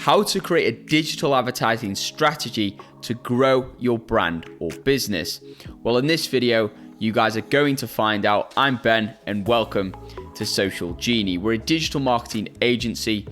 how to create a digital advertising strategy to grow your brand or business. Well, in this video, you guys are going to find out. I'm Ben and welcome to Social Genie. We're a digital marketing agency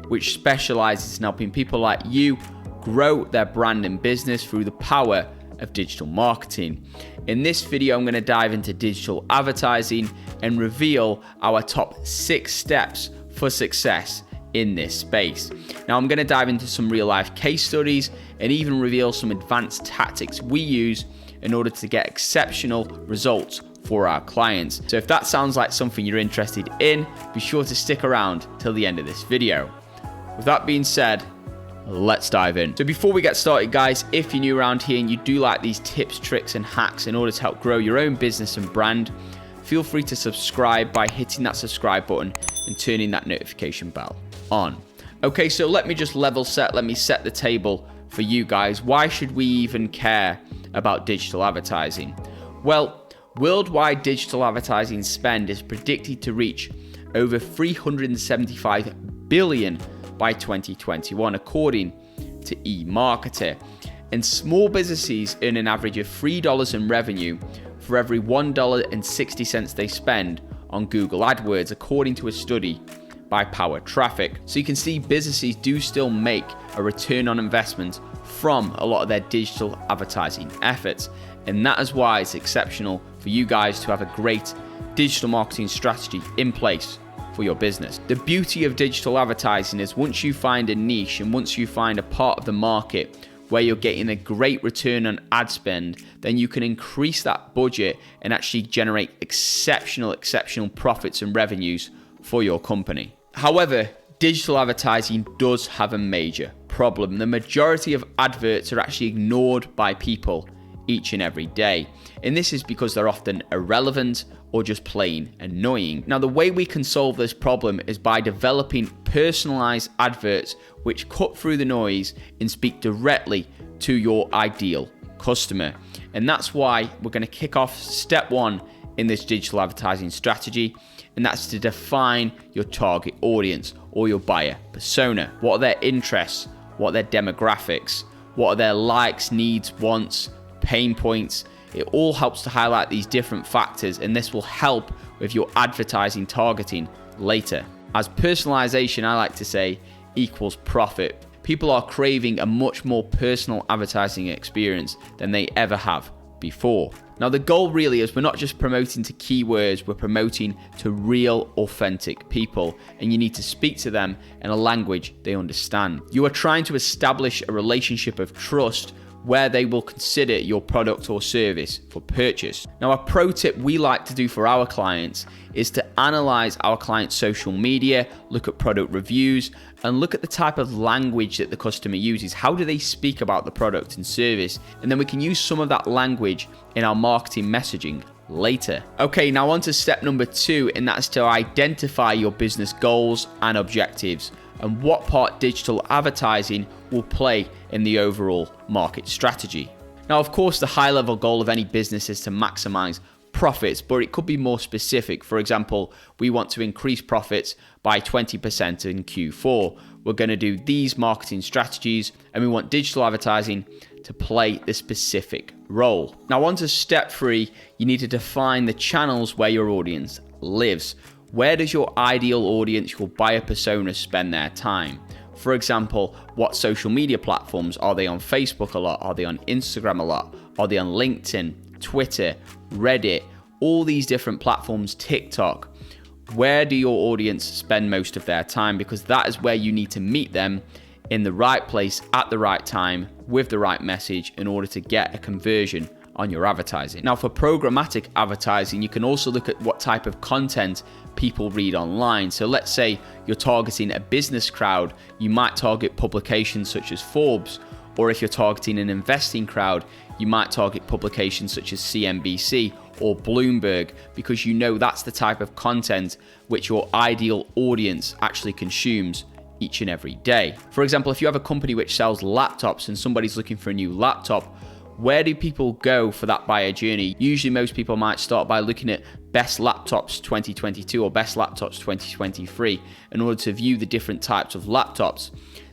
which specializes in helping people like you grow their brand and business through the power of digital marketing. In this video, I'm going to dive into digital advertising and reveal our top 6 steps for success in this space. Now, I'm going to dive into some real life case studies and even reveal some advanced tactics we use in order to get exceptional results for our clients. So if that sounds like something you're interested in, be sure to stick around till the end of this video. With that being said, let's dive in. So before we get started, guys, if you're new around here and you do like these tips, tricks, and hacks in order to help grow your own business and brand, feel free to subscribe by hitting that subscribe button and turning that notification bell on. Okay, so let me just level set. Let me set the table for you guys. Why should we even care about digital advertising? Well, worldwide digital advertising spend is predicted to reach over $375 billion by 2021, according to eMarketer. And small businesses earn an average of $3 in revenue for every $1.60 they spend on Google AdWords, according to a study by Power Traffic. So you can see businesses do still make a return on investment from a lot of their digital advertising efforts. And that is why it's exceptional for you guys to have a great digital marketing strategy in place for your business. The beauty of digital advertising is once you find a niche and once you find a part of the market where you're getting a great return on ad spend, then you can increase that budget and actually generate exceptional profits and revenues for your company. However, digital advertising does have a major problem. The majority of adverts are actually ignored by people each and every day. And this is because they're often irrelevant or just plain annoying. Now, the way we can solve this problem is by developing personalized adverts which cut through the noise and speak directly to your ideal customer. And that's why we're going to kick off step 1 in this digital advertising strategy, and that's to define your target audience or your buyer persona. What are their interests? What are their demographics? What are their likes, needs, wants, pain points? It all helps to highlight these different factors, and this will help with your advertising targeting later. As personalization, I like to say, equals profit. People are craving a much more personal advertising experience than they ever have before. Now, the goal really is we're not just promoting to keywords, we're promoting to real, authentic people, and you need to speak to them in a language they understand. You are trying to establish a relationship of trust where they will consider your product or service for purchase. Now, a pro tip we like to do for our clients is to analyze our clients' social media, look at product reviews, and look at the type of language that the customer uses. How do they speak about the product and service? And then we can use some of that language in our marketing messaging later. Okay, now on to step number 2, and that's to identify your business goals and objectives and what part digital advertising will play in the overall market strategy. Now, of course, the high-level goal of any business is to maximize profits, but it could be more specific. For example, we want to increase profits by 20% in Q4. We're going to do these marketing strategies, and we want digital advertising to play the specific role. Now, on to step 3, you need to define the channels where your audience lives. Where does your ideal audience, your buyer persona, spend their time? For example, what social media platforms? Are they on Facebook a lot? Are they on Instagram a lot? Are they on LinkedIn, Twitter, Reddit, all these different platforms, TikTok? Where do your audience spend most of their time? Because that is where you need to meet them in the right place at the right time with the right message in order to get a conversion on your advertising. Now, for programmatic advertising, you can also look at what type of content people read online. So let's say you're targeting a business crowd, you might target publications such as Forbes, or if you're targeting an investing crowd, you might target publications such as CNBC or Bloomberg, because you know that's the type of content which your ideal audience actually consumes each and every day. For example, if you have a company which sells laptops and somebody's looking for a new laptop, where do people go for that buyer journey? Usually most people might start by looking at best laptops 2022 or best laptops 2023 in order to view the different types of laptops.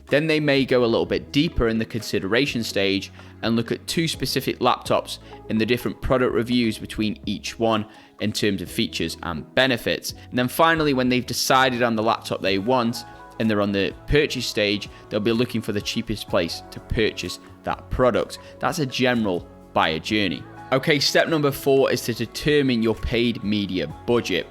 Then they may go a little bit deeper in the consideration stage and look at 2 specific laptops and the different product reviews between each one in terms of features and benefits. And then finally, when they've decided on the laptop they want and they're on the purchase stage, they'll be looking for the cheapest place to purchase that product. That's a general buyer journey. Okay, step number 4 is to determine your paid media budget.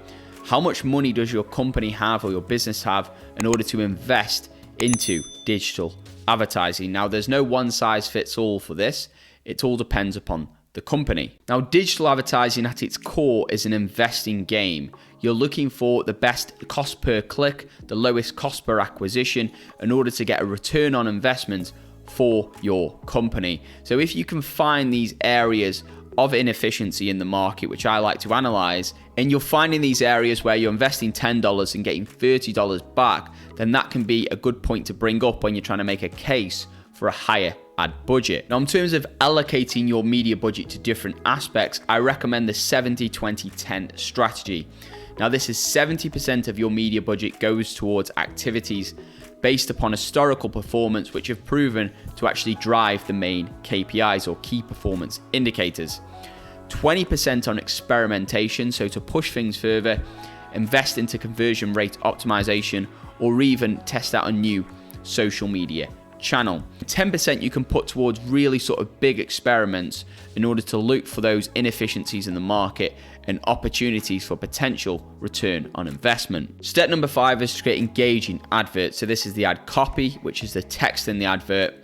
How much money does your company have or your business have in order to invest into digital advertising? Now, there's no one size fits all for this. It all depends upon the company. Now, digital advertising at its core is an investing game. You're looking for the best cost per click, the lowest cost per acquisition in order to get a return on investment for your company. So if you can find these areas of inefficiency in the market, which I like to analyze, and you're finding these areas where you're investing $10 and getting $30 back, then that can be a good point to bring up when you're trying to make a case for a higher ad budget. Now, in terms of allocating your media budget to different aspects, I recommend the 70-20-10 strategy. Now, this is 70% of your media budget goes towards activities based upon historical performance, which have proven to actually drive the main KPIs or key performance indicators. 20% on experimentation, so to push things further, invest into conversion rate optimization, or even test out a new social media channel. 10% you can put towards really sort of big experiments in order to look for those inefficiencies in the market and opportunities for potential return on investment. Step number 5 is to create engaging adverts. So this is the ad copy, which is the text in the advert,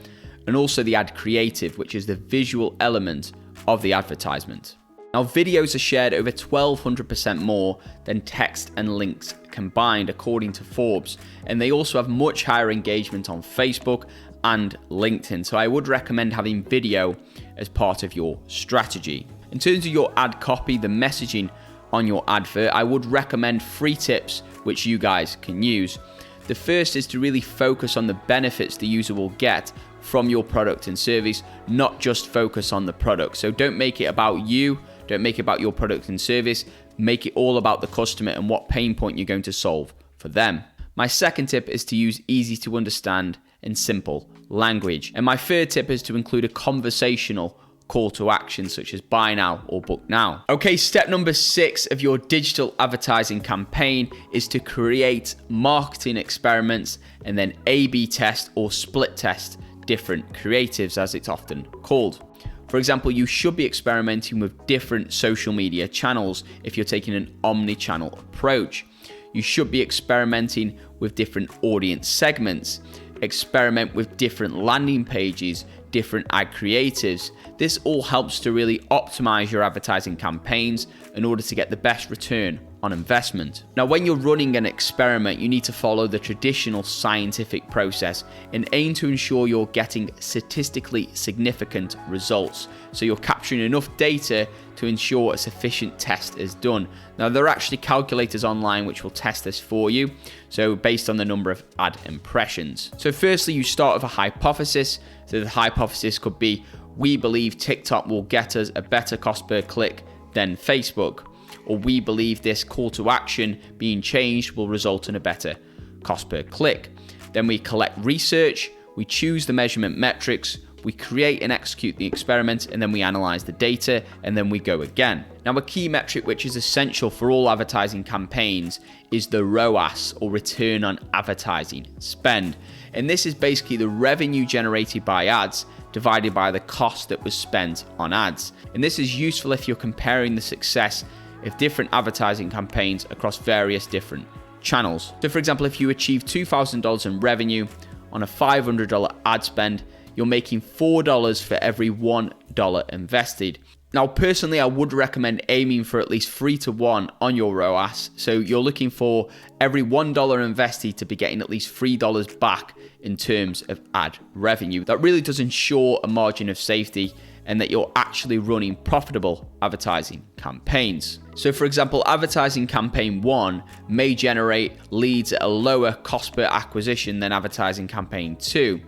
and also the ad creative, which is the visual element of the advertisement. Now, videos are shared over 1,200% more than text and links combined, according to Forbes, and they also have much higher engagement on Facebook and LinkedIn. So I would recommend having video as part of your strategy. In terms of your ad copy, the messaging on your advert, I would recommend 3 tips which you guys can use. The first is to really focus on the benefits the user will get from your product and service, not just focus on the product. So don't make it about you, don't make it about your product and service, make it all about the customer and what pain point you're going to solve for them. My second tip is to use easy to understand and simple language. And my third tip is to include a conversational call to action, such as buy now or book now. Okay, step number 6 of your digital advertising campaign is to create marketing experiments and then A/B test or split test different creatives, as it's often called. For example, you should be experimenting with different social media channels if you're taking an omni-channel approach. You should be experimenting with different audience segments, experiment with different landing pages, different ad creatives. This all helps to really optimize your advertising campaigns in order to get the best return on investment. Now, when you're running an experiment, you need to follow the traditional scientific process and aim to ensure you're getting statistically significant results. So you're capturing enough data to ensure a sufficient test is done. Now, there are actually calculators online which will test this for you, so based on the number of ad impressions. So firstly, you start with a hypothesis. So the hypothesis could be, we believe TikTok will get us a better cost per click than Facebook, or we believe this call to action being changed will result in a better cost per click. Then we collect research, we choose the measurement metrics, we create and execute the experiment, and then we analyze the data, and then we go again. Now, a key metric which is essential for all advertising campaigns is the ROAS, or return on advertising spend. And this is basically the revenue generated by ads divided by the cost that was spent on ads. And this is useful if you're comparing the success of different advertising campaigns across various different channels. So for example, if you achieve $2,000 in revenue on a $500 ad spend, you're making $4 for every $1 invested. Now, personally, I would recommend aiming for at least 3 to 1 on your ROAS. So you're looking for every $1 invested to be getting at least $3 back in terms of ad revenue. That really does ensure a margin of safety and that you're actually running profitable advertising campaigns. So for example, advertising campaign 1 may generate leads at a lower cost per acquisition than advertising campaign 2.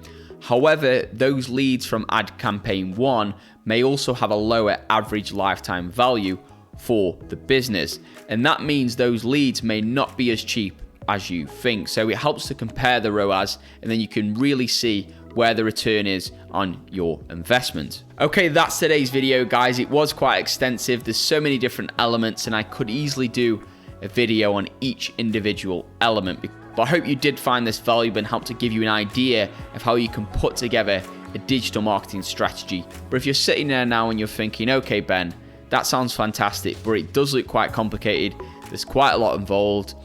However, those leads from ad campaign 1 may also have a lower average lifetime value for the business. And that means those leads may not be as cheap as you think. So it helps to compare the ROAS, and then you can really see where the return is on your investment. Okay, that's today's video, guys. It was quite extensive. There's so many different elements, and I could easily do a video on each individual element. But I hope you did find this valuable and help to give you an idea of how you can put together a digital marketing strategy. But if you're sitting there now and you're thinking, okay, Ben, that sounds fantastic, but it does look quite complicated. There's quite a lot involved.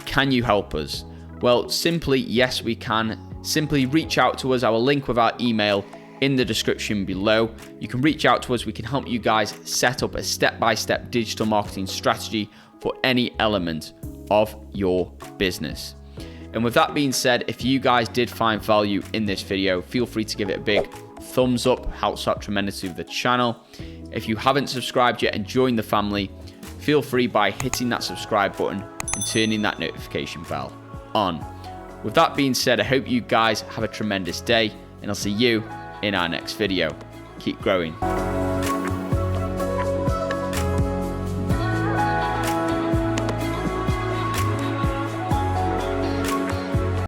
Can you help us? Well, simply, yes, we can. Simply reach out to us. I will link with our email in the description below. You can reach out to us. We can help you guys set up a step-by-step digital marketing strategy for any element of your business. And with that being said, if you guys did find value in this video, feel free to give it a big thumbs up. Helps out tremendously with the channel. If you haven't subscribed yet and joined the family, feel free by hitting that subscribe button and turning that notification bell on. With that being said, I hope you guys have a tremendous day, and I'll see you in our next video. Keep growing.